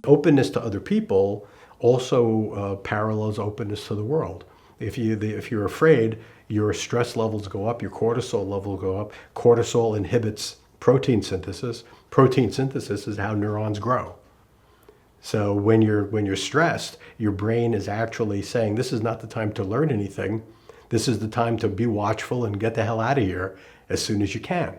Openness to other people also parallels openness to the world. If you're afraid, your stress levels go up, your cortisol level go up. Cortisol inhibits protein synthesis. Protein synthesis is how neurons grow. So when you're stressed, your brain is actually saying, this is not the time to learn anything. This is the time to be watchful and get the hell out of here as soon as you can.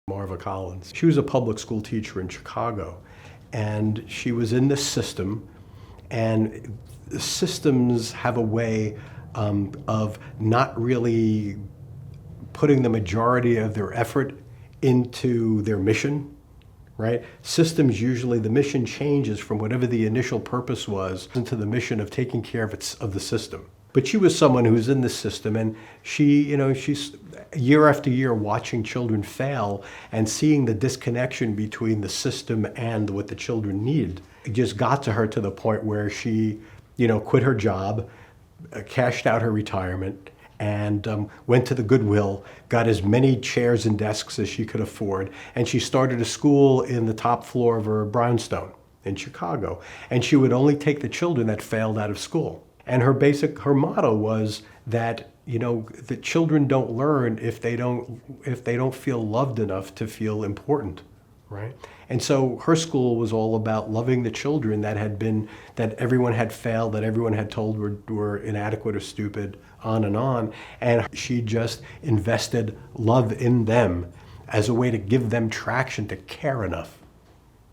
Marva Collins. She was a public school teacher in Chicago, and she was in this system, and systems have a way of not really putting the majority of their effort into their mission, right? Systems, usually the mission changes from whatever the initial purpose was into the mission of taking care of the system. But she was someone who was in the system, and she's year after year watching children fail and seeing the disconnection between the system and what the children needed. It just got to her to the point where she, quit her job, cashed out her retirement, and went to the Goodwill, got as many chairs and desks as she could afford, and she started a school in the top floor of her brownstone in Chicago. And she would only take the children that failed out of school. And her motto was that, the children don't learn if they don't feel loved enough to feel important, right? And so her school was all about loving the children that everyone had failed, that everyone had told were inadequate or stupid, on. And she just invested love in them as a way to give them traction to care enough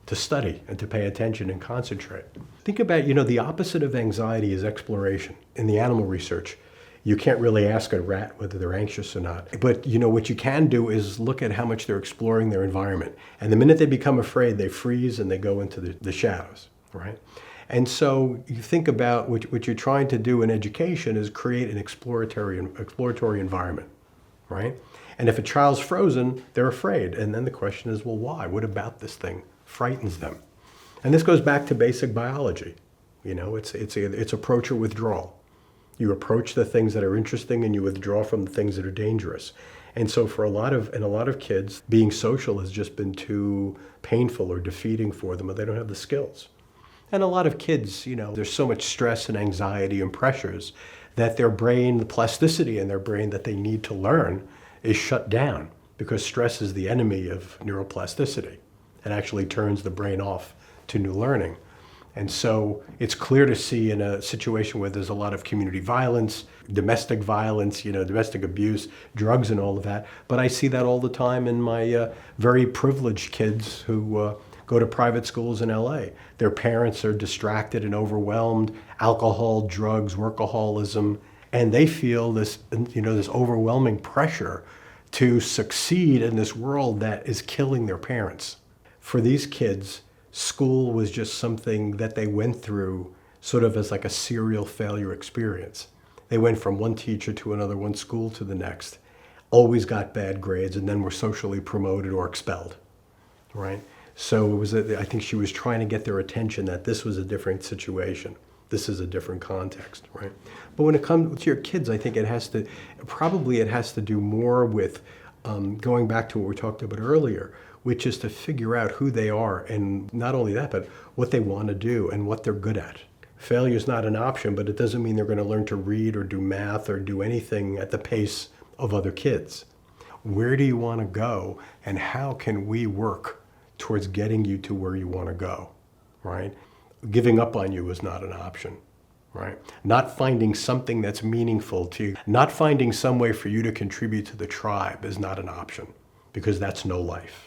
to study and to pay attention and concentrate. Think about, the opposite of anxiety is exploration. In the animal research, you can't really ask a rat whether they're anxious or not. But, what you can do is look at how much they're exploring their environment. And the minute they become afraid, they freeze and they go into the shadows, right? And so you think about what you're trying to do in education is create an exploratory environment, right? And if a child's frozen, they're afraid. And then the question is, well, why? What about this thing frightens them? And this goes back to basic biology. It's approach or withdrawal. You approach the things that are interesting and you withdraw from the things that are dangerous. And so for a lot of kids, being social has just been too painful or defeating for them, or they don't have the skills. And a lot of kids, there's so much stress and anxiety and pressures that their brain, the plasticity in their brain that they need to learn is shut down, because stress is the enemy of neuroplasticity. It actually turns the brain off to new learning. And so it's clear to see in a situation where there's a lot of community violence, domestic violence, domestic abuse, drugs and all of that. But I see that all the time in my very privileged kids who go to private schools in LA. Their parents are distracted and overwhelmed, alcohol, drugs, workaholism, and they feel this overwhelming pressure to succeed in this world that is killing their parents. For these kids, school was just something that they went through sort of as like a serial failure experience. They went from one teacher to another, one school to the next, always got bad grades, and then were socially promoted or expelled, right? So I think she was trying to get their attention that this was a different situation. This is a different context, right? But when it comes to your kids, I think it has to do more with going back to what we talked about earlier, which is to figure out who they are, and not only that, but what they want to do and what they're good at. Failure is not an option, but it doesn't mean they're going to learn to read or do math or do anything at the pace of other kids. Where do you want to go, and how can we work towards getting you to where you want to go, right? Giving up on you is not an option, right? Not finding something that's meaningful to you, not finding some way for you to contribute to the tribe is not an option, because that's no life.